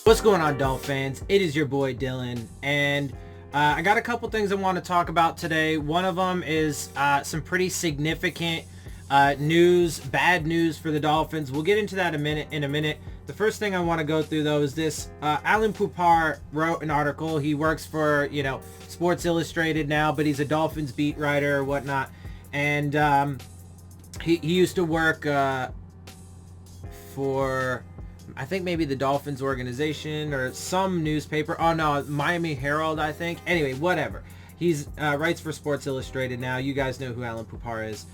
What's going on, Dolphins? It is your boy Dillon, and I got a couple things I want to talk about today. One of them is some pretty significant news, bad news for the Dolphins. We'll get into that in a minute. The first thing I want to go through though is this. Alan Poupart wrote an article. He works for Sports Illustrated now, but he's a Dolphins beat writer or whatnot, and he used to work for, I think, maybe the Dolphins organization or some newspaper. Oh no, Miami Herald, I think. Anyway, whatever. He's writes for Sports Illustrated now. You guys know who Alan Poupart is.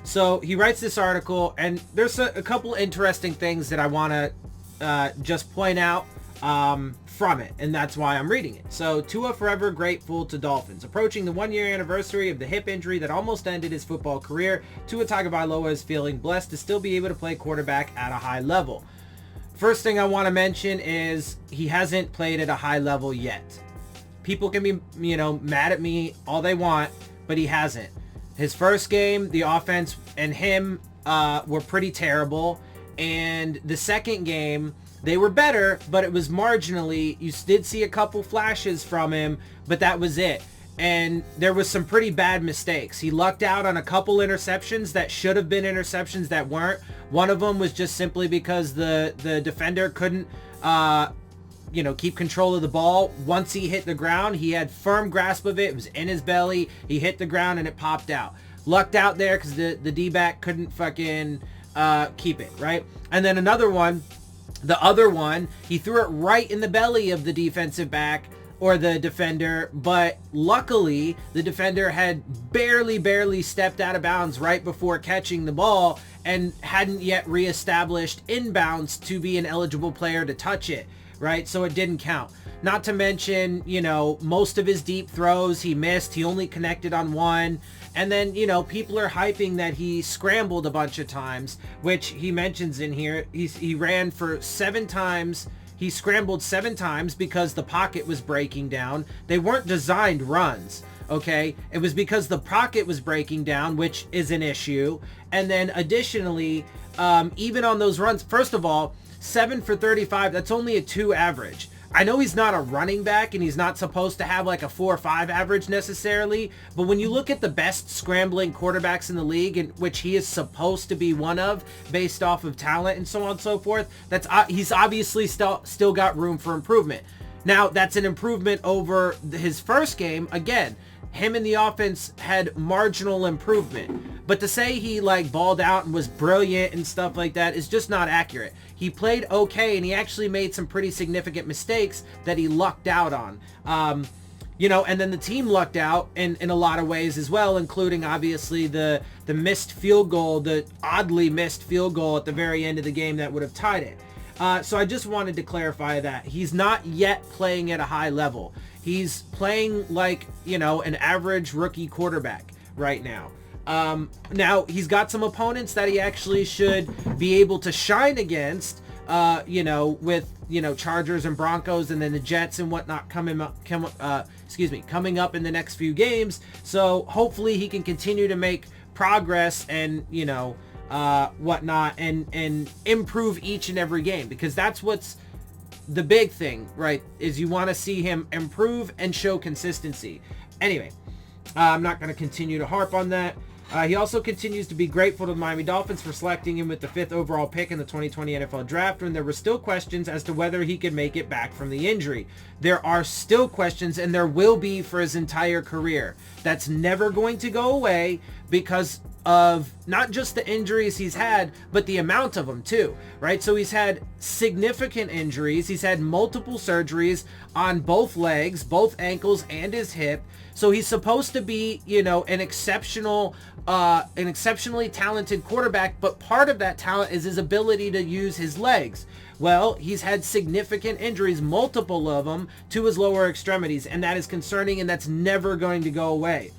So he writes this article, and there's a couple interesting things that I want to just point out from it, and that's why I'm reading it. So, Tua forever grateful to Dolphins. Approaching the one-year anniversary of the hip injury that almost ended his football career, Tua Tagovailoa is feeling blessed to still be able to play quarterback at a high level. First thing I want to mention is he hasn't played at a high level yet. People can be, mad at me all they want, but he hasn't. His first game, the offense and him were pretty terrible, and the second game, they were better, but it was marginally. You did see a couple flashes from him, but that was it. And there was some pretty bad mistakes. He lucked out on a couple interceptions that should have been interceptions that weren't. One of them was just simply because the defender couldn't, keep control of the ball. Once he hit the ground, he had firm grasp of it. It was in his belly. He hit the ground and it popped out. Lucked out there because the D-back couldn't fucking keep it, right? And then another one, the other one, he threw it right in the belly of the defensive back or the defender, but luckily the defender had barely stepped out of bounds right before catching the ball and hadn't yet reestablished inbounds to be an eligible player to touch it, right? So it didn't count. Not to mention, most of his deep throws he missed. He only connected on one. And then, people are hyping that he scrambled a bunch of times, which he mentions in here. He ran for 7 times. He scrambled 7 times because the pocket was breaking down. They weren't designed runs, okay? It was because the pocket was breaking down, which is an issue. And then additionally, even on those runs, first of all, 7 for 35, that's only a 2 average. I know he's not a running back and he's not supposed to have like a 4 or 5 average necessarily, but when you look at the best scrambling quarterbacks in the league, in which he is supposed to be one of based off of talent and so on and so forth, he's obviously still got room for improvement. Now, that's an improvement over his first game. Again, him and the offense had marginal improvement. But to say he balled out and was brilliant and stuff like that is just not accurate. He played okay, and he actually made some pretty significant mistakes that he lucked out on. And then the team lucked out in a lot of ways as well, including obviously the missed field goal, the oddly missed field goal at the very end of the game that would have tied it. So I just wanted to clarify that. He's not yet playing at a high level. He's playing like, an average rookie quarterback right now. Now, he's got some opponents that he actually should be able to shine against, with, Chargers and Broncos and then the Jets and whatnot coming up in the next few games. So hopefully he can continue to make progress and, whatnot and improve each and every game, because that's what's the big thing, right? Is you want to see him improve and show consistency. Anyway, I'm not going to continue to harp on that. He also continues to be grateful to the Miami Dolphins for selecting him with the 5th overall pick in the 2020 NFL Draft, when there were still questions as to whether he could make it back from the injury. There are still questions, and there will be for his entire career. That's never going to go away because of not just the injuries he's had, but the amount of them too, right? So he's had significant injuries. He's had multiple surgeries on both legs, both ankles, and his hip. So he's supposed to be, an exceptionally talented quarterback, but part of that talent is his ability to use his legs. Well, he's had significant injuries, multiple of them, to his lower extremities, and that is concerning, and that's never going to go away.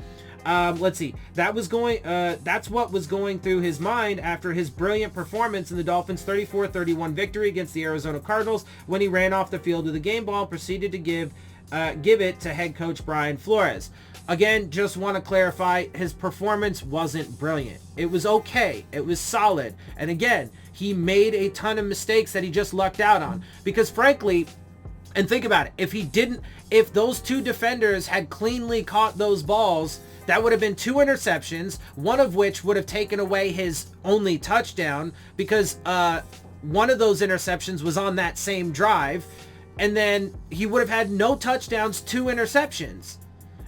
Let's see. That's what was going through his mind after his brilliant performance in the Dolphins' 34-31 victory against the Arizona Cardinals, when he ran off the field with a game ball and proceeded to give it to head coach Brian Flores. Again, just want to clarify, his performance wasn't brilliant. It was okay. It was solid. And again, he made a ton of mistakes that he just lucked out on. Because frankly, and think about it, if those two defenders had cleanly caught those balls, that would have been 2 interceptions, one of which would have taken away his only touchdown, because one of those interceptions was on that same drive, and then he would have had no touchdowns, 2 interceptions,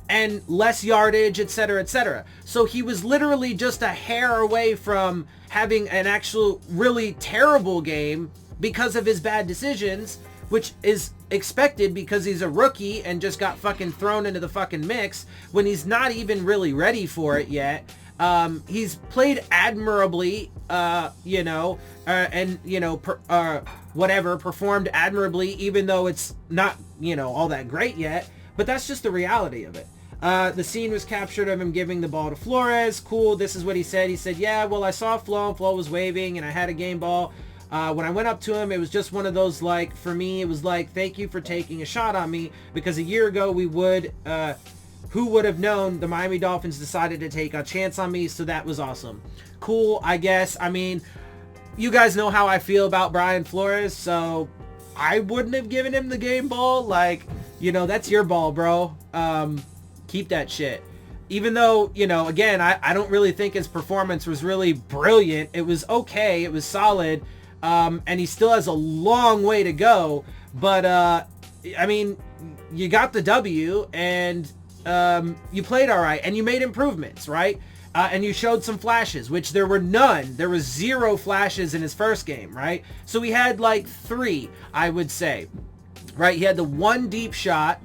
and less yardage, etc., etc. So he was literally just a hair away from having an actual really terrible game because of his bad decisions, which is expected because he's a rookie and just got fucking thrown into the fucking mix when he's not even really ready for it yet. He's played admirably, performed admirably, even though it's not, all that great yet. But that's just the reality of it. The scene was captured of him giving the ball to Flores. Cool. This is what he said. He said, yeah, well, I saw Flo and Flo was waving and I had a game ball. When I went up to him, it was just one of those, for me, it was thank you for taking a shot on me, because a year ago who would have known the Miami Dolphins decided to take a chance on me, so that was awesome. Cool, I guess. I mean, you guys know how I feel about Brian Flores, so I wouldn't have given him the game ball. That's your ball, bro. Keep that shit. Even though, again, I don't really think his performance was really brilliant. It was okay. It was solid. And he still has a long way to go. But, you got the W, and you played all right, and you made improvements, right? And you showed some flashes, which there were none. There was 0 flashes in his first game, right? So he had 3, I would say, right? He had the 1 deep shot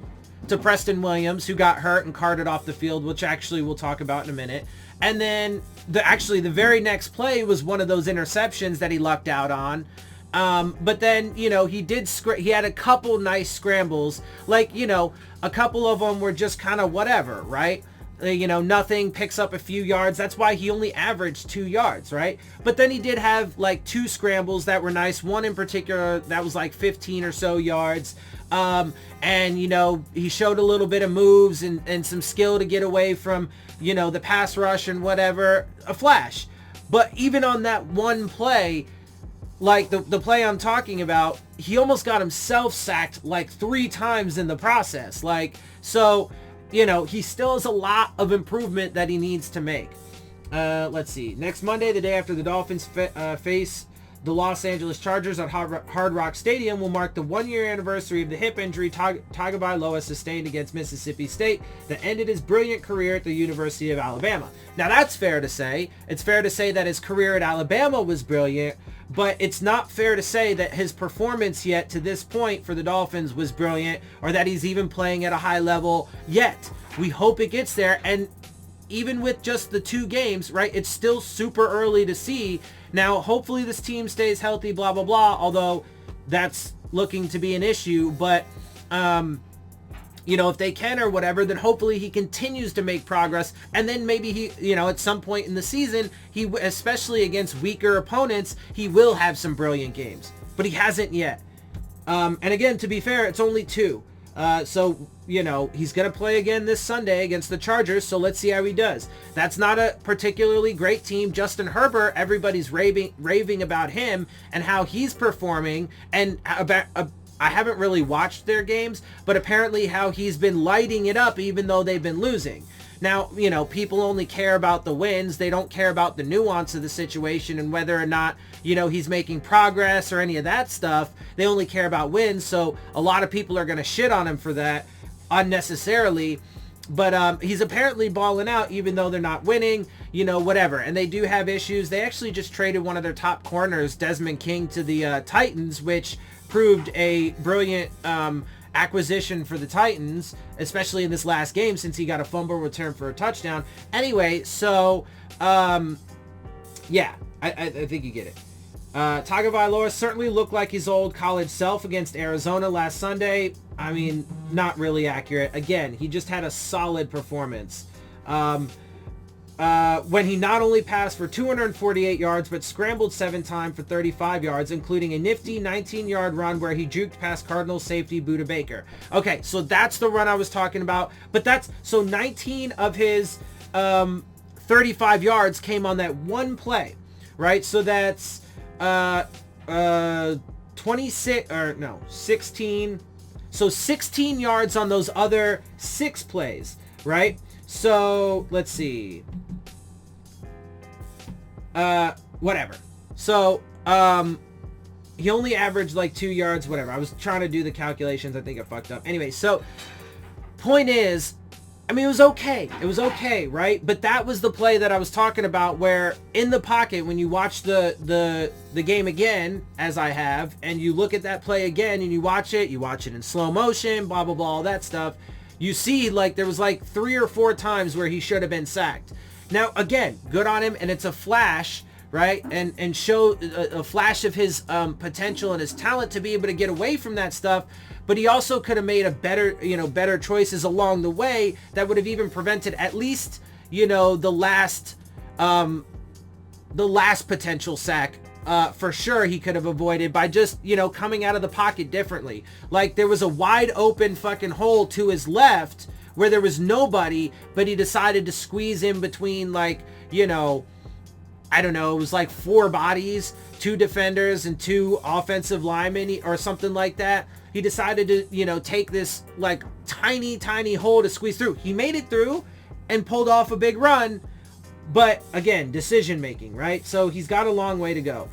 to Preston Williams, who got hurt and carted off the field, which actually we'll talk about in a minute. And then the very next play was one of those interceptions that he lucked out on. But then, he had a couple nice scrambles, a couple of them were just kind of whatever, right? Nothing, picks up a few yards. That's why he only averaged 2 yards, right? But then he did have 2 scrambles that were nice. One in particular that was 15 or so yards. And he showed a little bit of moves and some skill to get away from, the pass rush and whatever, a flash. But even on that one play, the play I'm talking about, he almost got himself sacked 3 times in the process. So, he still has a lot of improvement that he needs to make. Let's see. Next Monday, the day after the Dolphins face the Los Angeles Chargers at Hard Rock Stadium, will mark the 1-year anniversary of the hip injury Tagovailoa sustained against Mississippi State that ended his brilliant career at the University of Alabama. Now, that's fair to say. It's fair to say that his career at Alabama was brilliant, but it's not fair to say that his performance yet to this point for the Dolphins was brilliant, or that he's even playing at a high level yet. We hope it gets there, and even with just the 2 games, right, it's still super early to see. Now, hopefully this team stays healthy, blah, blah, blah, although that's looking to be an issue. But, if they can or whatever, then hopefully he continues to make progress. And then maybe he, at some point in the season, especially against weaker opponents, he will have some brilliant games. But he hasn't yet. And again, to be fair, it's only 2. So, he's going to play again this Sunday against the Chargers, so let's see how he does. That's not a particularly great team. Justin Herbert, everybody's raving about him and how he's performing, and I haven't really watched their games, but apparently how he's been lighting it up even though they've been losing. Now, people only care about the wins. They don't care about the nuance of the situation and whether or not, he's making progress or any of that stuff. They only care about wins. So a lot of people are going to shit on him for that unnecessarily. But he's apparently balling out even though they're not winning, whatever. And they do have issues. They actually just traded one of their top corners, Desmond King, to the Titans, which proved a brilliant acquisition for the Titans, especially in this last game since he got a fumble return for a touchdown. Anyway, so yeah, I think you get it. Tagovailoa certainly looked like his old college self against Arizona last Sunday. I mean, not really accurate. Again, he just had a solid performance. when he not only passed for 248 yards, but scrambled 7 times for 35 yards, including a nifty 19-yard run where he juked past Cardinals safety Budda Baker. Okay, so that's the run I was talking about. But so 19 of his 35 yards came on that one play, right? So that's 16. So 16 yards on those other 6 plays, right? So let's see. Whatever. So he only averaged like 2 yards, whatever. I was trying to do the calculations. I think I fucked up. Anyway, so point is, I mean, it was okay. It was okay, right? But that was the play that I was talking about, where in the pocket, when you watch the game again, as I have, and you look at that play again and you watch it in slow motion, blah, blah, blah, all that stuff, you see like there was like 3 or 4 times where he should have been sacked. Now, again, good on him, and it's a flash, right? And show a flash of his potential and his talent to be able to get away from that stuff. But he also could have made a better choices along the way that would have even prevented at least, the last potential sack. For sure he could have avoided by just, coming out of the pocket differently. Like, there was a wide open fucking hole to his left where there was nobody, but he decided to squeeze in between, like, I don't know, it was like 4 bodies, 2 defenders and 2 offensive linemen or something like that. He decided to, take this like tiny hole to squeeze through. He made it through and pulled off a big run. But again, decision making, right? So he's got a long way to go.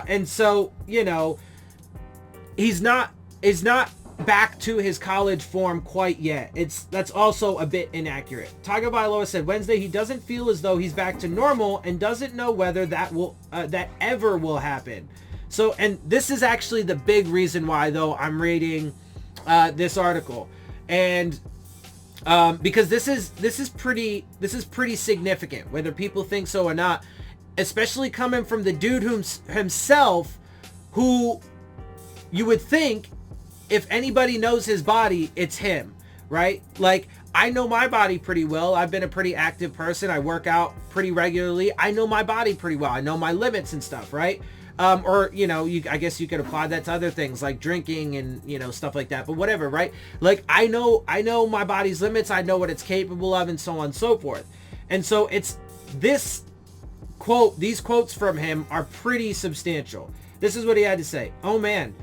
And so, he's not back to his college form quite yet. That's also a bit inaccurate. Tagovailoa said Wednesday he doesn't feel as though he's back to normal and doesn't know whether that ever will happen. So, and this is actually the big reason why, though, I'm reading this article, and because this is pretty significant, whether people think so or not, especially coming from the dude himself, who you would think, if anybody knows his body, it's him, right? Like, I know my body pretty well. I've been a pretty active person. I work out pretty regularly. I know my body pretty well. I know my limits and stuff, right? Or, I guess you could apply that to other things like drinking and, stuff like that, but whatever, right? Like, I know my body's limits. I know what it's capable of, and so on and so forth. And so it's this quote, these quotes from him are pretty substantial. This is what he had to say. "Oh man,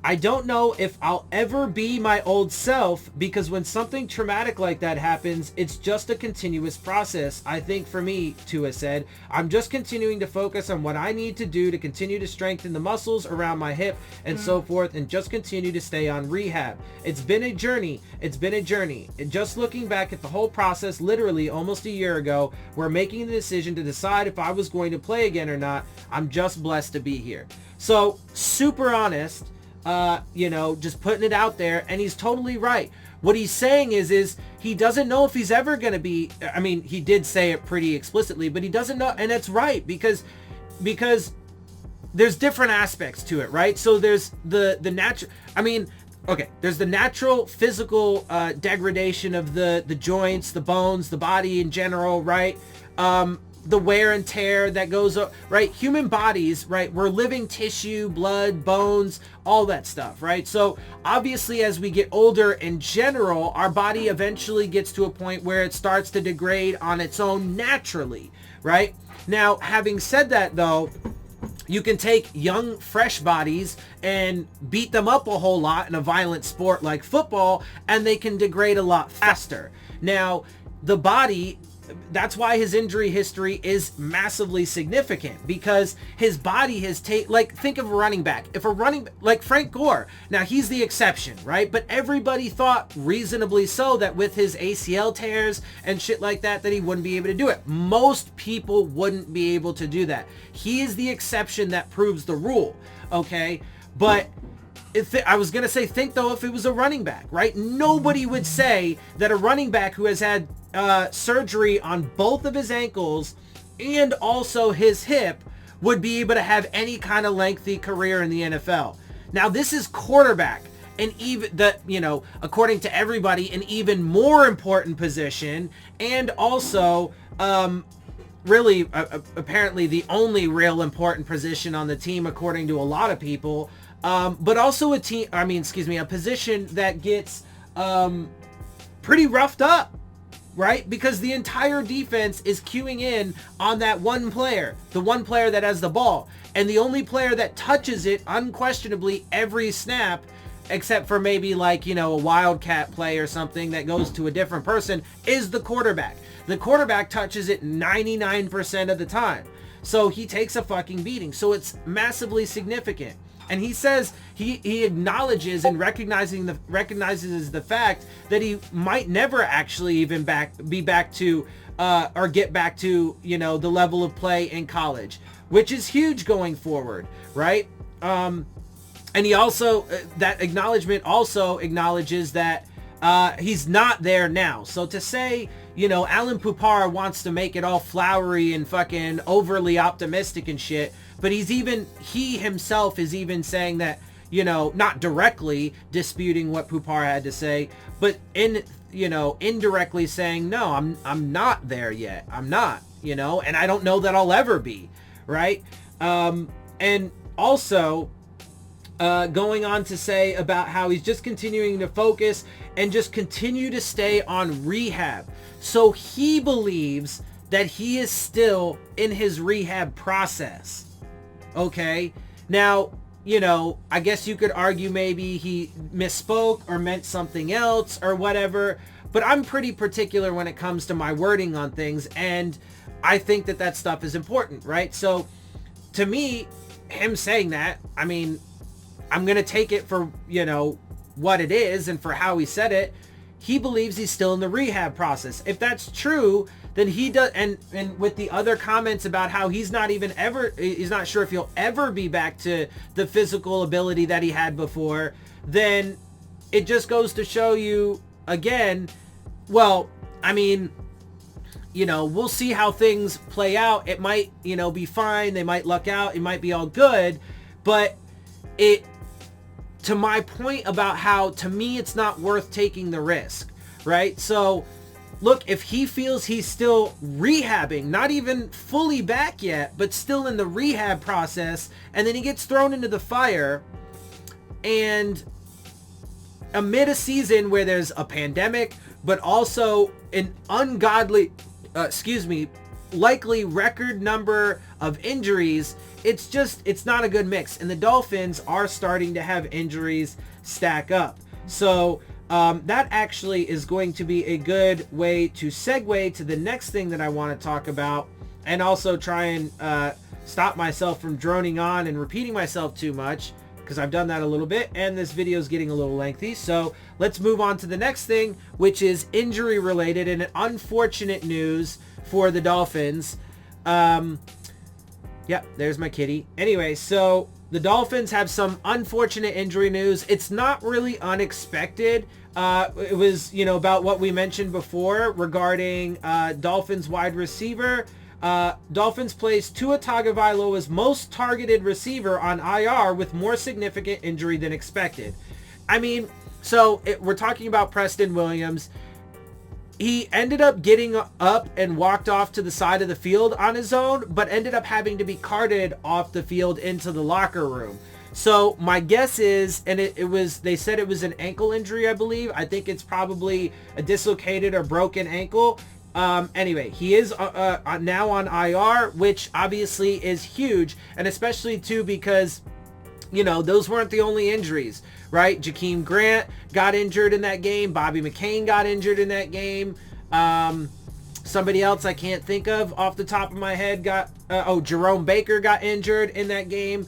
I don't know if I'll ever be my old self, because when something traumatic like that happens, it's just a continuous process. I think for me," Tua said, "I'm just continuing to focus on what I need to do to continue to strengthen the muscles around my hip and so forth, and just continue to stay on rehab. It's been a journey. And just looking back at the whole process, literally almost a year ago, we're making the decision to decide if I was going to play again or not. I'm just blessed to be here." So, super honest. Just putting it out there, and he's totally right. What he's saying is he doesn't know if he's ever going to be, I mean, he did say it pretty explicitly, but he doesn't know, and that's right, because there's different aspects to it, right? So there's the natural, there's the natural physical degradation of the joints, the bones, the body in general, right? The wear and tear that goes up, right? Human bodies, right? We're living tissue, blood, bones, all that stuff, right? So obviously, as we get older in general, our body eventually gets to a point where it starts to degrade on its own naturally, right? Now, having said that, though, you can take young, fresh bodies and beat them up a whole lot in a violent sport like football, and they can degrade a lot faster. Now, the body, that's why his injury history is massively significant, because his body has think of a running back. If a running, like Frank Gore, now he's the exception, right? But everybody thought, reasonably so, that with his ACL tears and shit like that he wouldn't be able to do it. Most people wouldn't be able to do that. He is the exception that proves the rule, okay? But I was going to say, think though, if it was a running back, right? Nobody would say that a running back who has had surgery on both of his ankles and also his hip would be able to have any kind of lengthy career in the NFL. Now, this is quarterback, and even according to everybody, an even more important position, and also really apparently the only real important position on the team according to a lot of people, but also a position that gets pretty roughed up, right? Because the entire defense is queuing in on that one player, the one player that has the ball, and the only player that touches it unquestionably every snap, except for maybe like, you know, a wildcat play or something that goes to a different person, is the quarterback. The quarterback touches it 99% of the time. So he takes a fucking beating. So it's massively significant. And he says he acknowledges and recognizes the fact that he might never actually even be back to or get back to, you know, the level of play in college, which is huge going forward, right? And he also, that acknowledgement also acknowledges that he's not there now. So to say, you know, Alan Pupar wants to make it all flowery and fucking overly optimistic and shit, but he himself is even saying that, you know, not directly disputing what Pupar had to say, but indirectly saying, no, I'm not there yet. I'm not, you know, and I don't know that I'll ever be, right? And also going on to say about how he's just continuing to focus and just continue to stay on rehab. So he believes that he is still in his rehab process. Okay. Now, you know, I guess you could argue maybe he misspoke or meant something else or whatever, but I'm pretty particular when it comes to my wording on things, and I think that stuff is important, right? So to me, him saying that, I mean, I'm going to take it for, you know, what it is and for how he said it. He believes he's still in the rehab process. If that's true, then he does, and with the other comments about how he's not sure if he'll ever be back to the physical ability that he had before, then it just goes to show you again, well, I mean, you know, we'll see how things play out. It might, you know, be fine. They might luck out. It might be all good, but to my point about how, to me, it's not worth taking the risk, right? So, look, if he feels he's still rehabbing, not even fully back yet, but still in the rehab process, and then he gets thrown into the fire, and amid a season where there's a pandemic, but also an ungodly, likely record number of injuries, it's not a good mix. And the Dolphins are starting to have injuries stack up. So that actually is going to be a good way to segue to the next thing that I want to talk about, and also try and stop myself from droning on and repeating myself too much, because I've done that a little bit and this video is getting a little lengthy. So let's move on to the next thing, which is injury related and unfortunate news for the Dolphins. Yep, there's my kitty. Anyway, so the Dolphins have some unfortunate injury news. It's not really unexpected. It was, you know, about what we mentioned before regarding Dolphins wide receiver. Dolphins placed Tua Tagovailoa's most targeted receiver on IR with more significant injury than expected. I mean, so we're talking about Preston Williams. He ended up getting up and walked off to the side of the field on his own, but ended up having to be carted off the field into the locker room. So my guess is, and they said it was an ankle injury, I believe. I think it's probably a dislocated or broken ankle. Anyway, he is now on IR, which obviously is huge, and especially too because, you know, those weren't the only injuries, right? Jakeem Grant got injured in that game. Bobby McCain got injured in that game. Somebody else I can't think of off the top of my head Jerome Baker got injured in that game.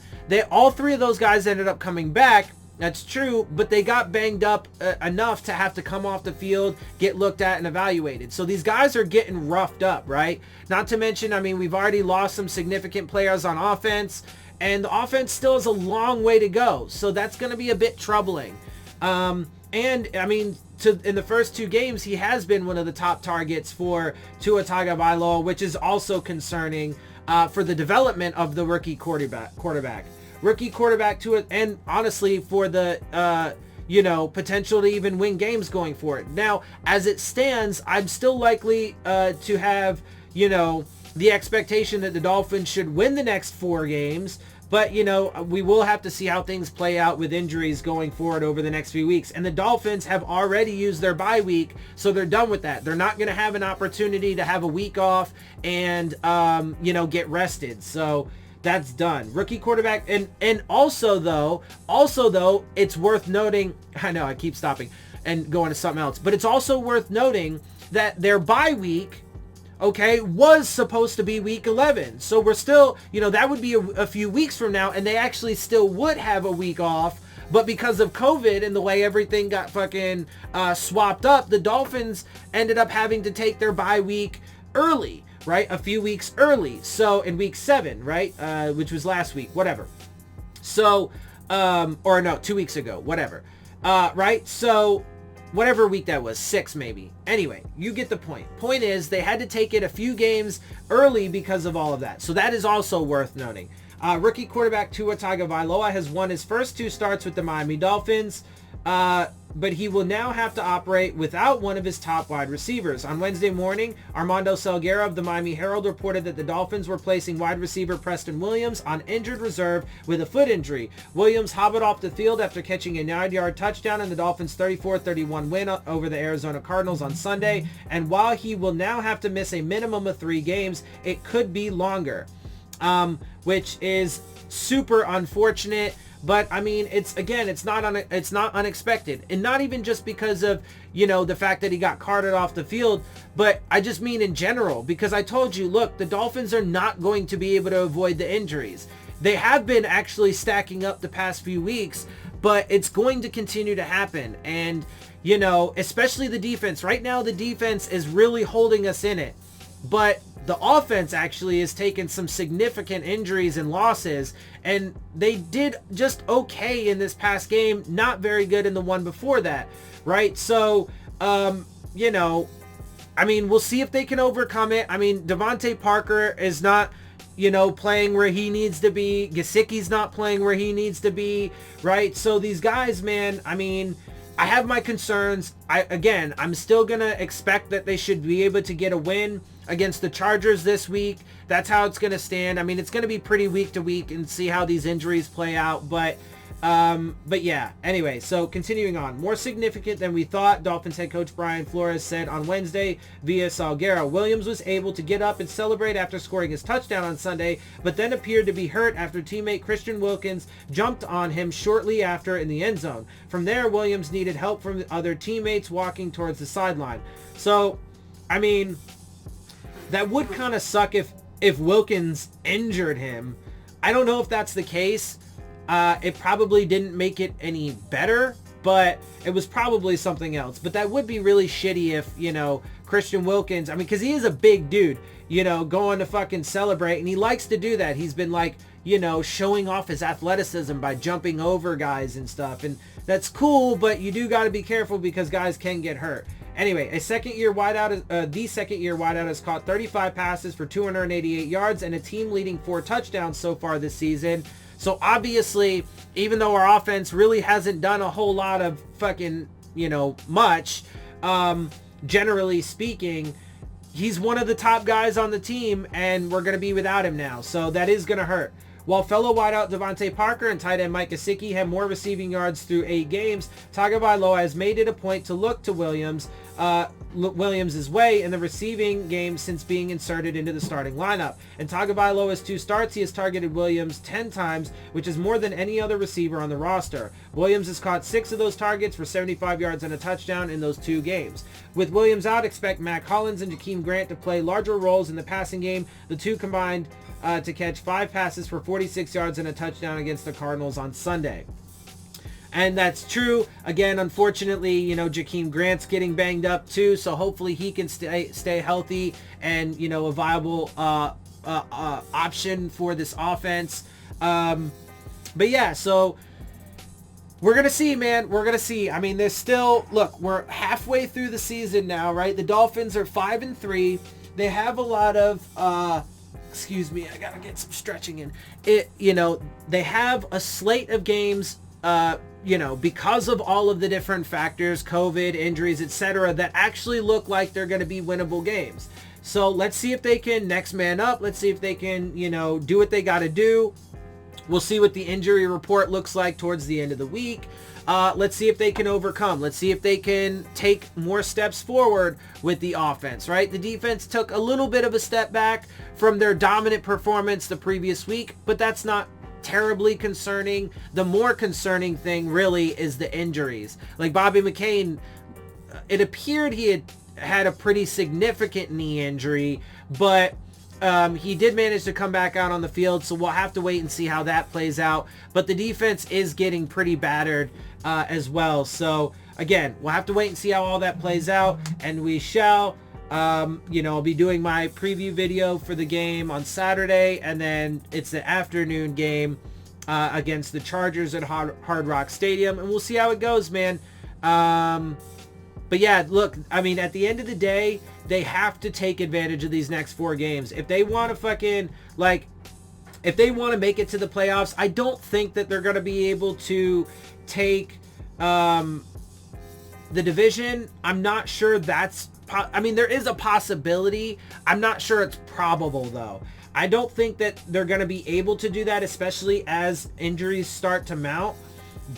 All three of those guys ended up coming back. That's true, but they got banged up enough to have to come off the field, get looked at and evaluated. So these guys are getting roughed up, right? Not to mention, I mean, we've already lost some significant players on offense, and the offense still has a long way to go. So that's going to be a bit troubling. And I mean, in the first two games, he has been one of the top targets for Tua Tagovailoa, which is also concerning for the development of the rookie quarterback. Rookie quarterback Tua, and honestly for the potential to even win games going forward. Now, as it stands, I'm still likely to have the expectation that the Dolphins should win the next 4 games. But, you know, we will have to see how things play out with injuries going forward over the next few weeks. And the Dolphins have already used their bye week, so they're done with that. They're not going to have an opportunity to have a week off and, you know, get rested. So that's done. Rookie quarterback. And also though, it's worth noting, I know I keep stopping and going to something else, but it's also worth noting that their bye week, okay, was supposed to be week 11. So we're still, you know, that would be a few weeks from now, and they actually still would have a week off. But because of COVID and the way everything got fucking swapped up, the Dolphins ended up having to take their bye week early, right? A few weeks early. So in week 7, right? Which was last week, whatever. So, or no, 2 weeks ago, whatever. Right? So whatever week that was, 6 maybe. Anyway, you get the point. Point is, they had to take it a few games early because of all of that. So that is also worth noting. Rookie quarterback Tua Tagovailoa has won his first 2 starts with the Miami Dolphins, but he will now have to operate without one of his top wide receivers. On Wednesday morning, Armando Salguero of the Miami Herald reported that the Dolphins were placing wide receiver Preston Williams on injured reserve with a foot injury. Williams hobbled off the field after catching a 9-yard touchdown in the Dolphins' 34-31 win over the Arizona Cardinals on Sunday, and while he will now have to miss a minimum of 3 games, it could be longer, which is super unfortunate. But I mean, it's not unexpected, and not even just because of, you know, the fact that he got carted off the field, but I just mean in general, because I told you, look, the Dolphins are not going to be able to avoid the injuries. They have been actually stacking up the past few weeks, but it's going to continue to happen. And, you know, especially the defense right now, the defense is really holding us in it, but the offense actually has taken some significant injuries and losses, and they did just okay in this past game, not very good in the one before that, right? So, you know, I mean, we'll see if they can overcome it. I mean, Devontae Parker is not, you know, playing where he needs to be. Gesicki's not playing where he needs to be, right? So these guys, man, I mean, I have my concerns. I'm still going to expect that they should be able to get a win against the Chargers this week. That's how it's going to stand. I mean, it's going to be pretty week to week and see how these injuries play out. But yeah, anyway, so continuing on. More significant than we thought, Dolphins head coach Brian Flores said on Wednesday via Salguero. Williams was able to get up and celebrate after scoring his touchdown on Sunday, but then appeared to be hurt after teammate Christian Wilkins jumped on him shortly after in the end zone. From there, Williams needed help from other teammates walking towards the sideline. So, I mean, that would kind of suck if Wilkins injured him. I don't know if that's the case. It probably didn't make it any better, but it was probably something else. But that would be really shitty if, you know, Christian Wilkins, I mean, because he is a big dude, you know, going to fucking celebrate, and he likes to do that. He's been, like, you know, showing off his athleticism by jumping over guys and stuff, and that's cool, but you do got to be careful because guys can get hurt. Anyway, the second-year wideout has caught 35 passes for 288 yards and a team-leading 4 touchdowns so far this season. So obviously, even though our offense really hasn't done a whole lot of fucking, you know, much, generally speaking, he's one of the top guys on the team, and we're going to be without him now. So that is going to hurt. While fellow wideout Devontae Parker and tight end Mike Gesicki have more receiving yards through 8 games, Tagovailoa has made it a point to look to Williams' way in the receiving game since being inserted into the starting lineup. In Tagovailoa's 2 starts, he has targeted Williams 10 times, which is more than any other receiver on the roster. Williams has caught 6 of those targets for 75 yards and a touchdown in those 2 games. With Williams out, expect Mac Hollins and Jakeem Grant to play larger roles in the passing game. The two combined to catch 5 passes for 46 yards and a touchdown against the Cardinals on Sunday. And that's true. Again, unfortunately, you know, Jakeem Grant's getting banged up too, so hopefully he can stay healthy and, you know, a viable option for this offense. But yeah, so we're going to see, man. We're going to see. I mean, there's still, look, we're halfway through the season now, right? The Dolphins are 5-3. They have a lot of, excuse me, I got to get some stretching in. You know, they have a slate of games, you know, because of all of the different factors, COVID, injuries, etc., that actually look like they're going to be winnable games. So let's see if they can next man up. Let's see if they can, you know, do what they got to do. We'll see what the injury report looks like towards the end of the week. Let's see if they can overcome. Let's see if they can take more steps forward with the offense, right? The defense took a little bit of a step back from their dominant performance the previous week, but that's not terribly concerning. The more concerning thing really is the injuries. Like Bobby McCain, it appeared he had a pretty significant knee injury, but he did manage to come back out on the field, so we'll have to wait and see how that plays out. But the defense is getting pretty battered as well. So again, we'll have to wait and see how all that plays out, and we shall. You know, I'll be doing my preview video for the game on Saturday, and then it's the afternoon game against the Chargers at Hard Rock Stadium, and we'll see how it goes, man. But yeah, look, I mean, at the end of the day, they have to take advantage of these next 4 games. If they want to fucking, like, if they want to make it to the playoffs, I don't think that they're going to be able to take the division. I'm not sure that's, I mean, there is a possibility. I'm not sure it's probable, though. I don't think that they're going to be able to do that, especially as injuries start to mount.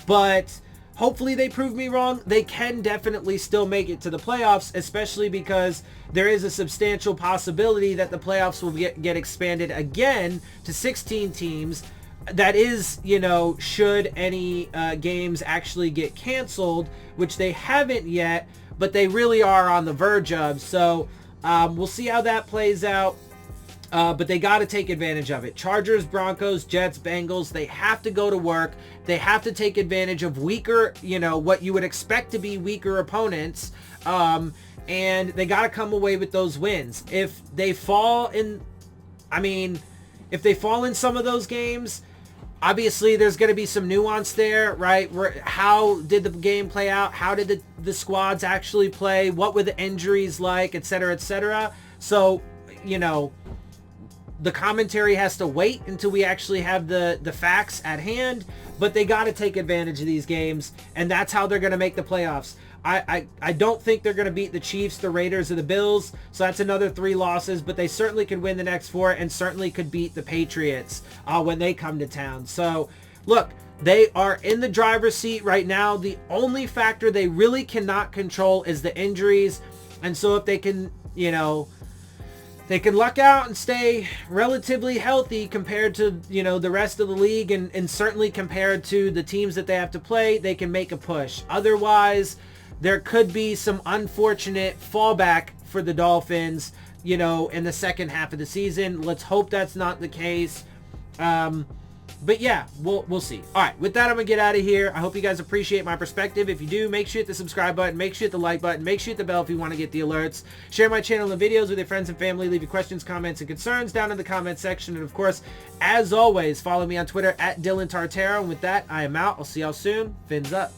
But hopefully they prove me wrong. They can definitely still make it to the playoffs, especially because there is a substantial possibility that the playoffs will get expanded again to 16 teams. That is, you know, should any games actually get canceled, which they haven't yet, but they really are on the verge of. So we'll see how that plays out. But they got to take advantage of it. Chargers, Broncos, Jets, Bengals, they have to go to work. They have to take advantage of weaker, you know, what you would expect to be weaker opponents. And they got to come away with those wins. If they fall in, I mean, if they fall in some of those games, obviously there's going to be some nuance there, right? How did the game play out? How did the squads actually play? What were the injuries like, et cetera, et cetera? So, you know, the commentary has to wait until we actually have the facts at hand, but they got to take advantage of these games, and that's how they're going to make the playoffs. I don't think they're going to beat the Chiefs, the Raiders, or the Bills, so that's another 3 losses, but they certainly could win the next 4 and certainly could beat the Patriots when they come to town. So, look, they are in the driver's seat right now. The only factor they really cannot control is the injuries, and so if they can, you know, they can luck out and stay relatively healthy compared to, you know, the rest of the league, and certainly compared to the teams that they have to play, they can make a push. Otherwise, there could be some unfortunate fallback for the Dolphins, you know, in the second half of the season. Let's hope that's not the case. But yeah, we'll see. All right, with that, I'm going to get out of here. I hope you guys appreciate my perspective. If you do, make sure you hit the subscribe button. Make sure you hit the like button. Make sure you hit the bell if you want to get the alerts. Share my channel and videos with your friends and family. Leave your questions, comments, and concerns down in the comment section. And of course, as always, follow me on Twitter at Dillon Tartaro. And with that, I am out. I'll see y'all soon. Fins up.